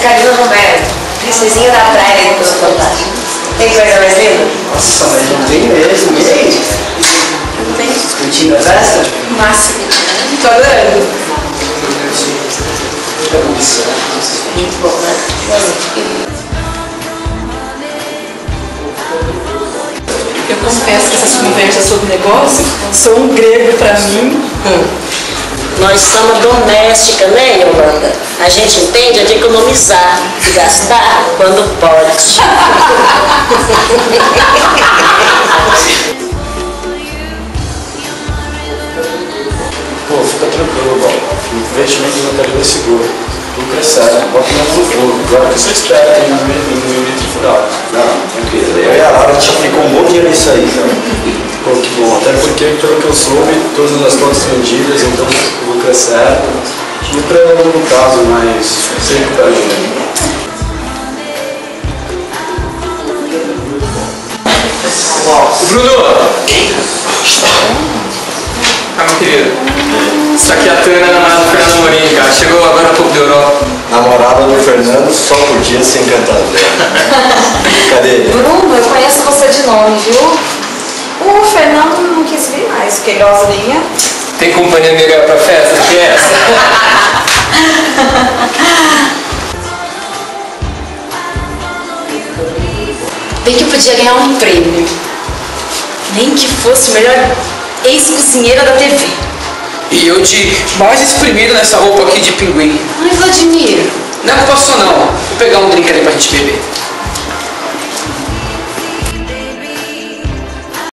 Karina Romero, princesinha da praia do Fantástico. Tem coisa mais linda? Nossa, mas não tem mesmo, e aí? Não tem? Curtindo a festa? Máximo. Tô adorando. Muito bom, né? Eu confesso que essas conversas sobre negócio são um grego pra mim. Nós somos doméstica, né, Yolanda? A gente entende de economizar e gastar quando pode. Pô, fica tranquilo, Bob. O investimento no Caribe é seguro. Tudo crescendo, bota menos no fogo. Agora o que você espera aí no limite final? Não, tranquilo. Eu e a Laura, a gente aplicou um bom dinheiro nisso aí, sabe? Pô, que bom. Até porque, pelo que eu soube, todas as contas vendidas, então o lucro é certo. E para longo prazo, mas sem recuperar dinheiro. Bruno! Ah, meu querido. Isso aqui é a Tânia, namorada do Fernando Morim, cara. Chegou agora há pouco da Europa. Namorada do Fernando só podia ser encantado. Cadê ele? Bruno, eu conheço você de nome, viu? O Fernando não quis vir mais, porque Rosinha. Tem companhia melhor pra festa que essa? Bem que eu podia ganhar um prêmio. Nem que fosse o melhor ex-cozinheira da TV. E eu de mais exprimido nessa roupa aqui de pinguim. Ai, Vladimir. Não é culpa sua não. Vou pegar um drink ali pra gente beber.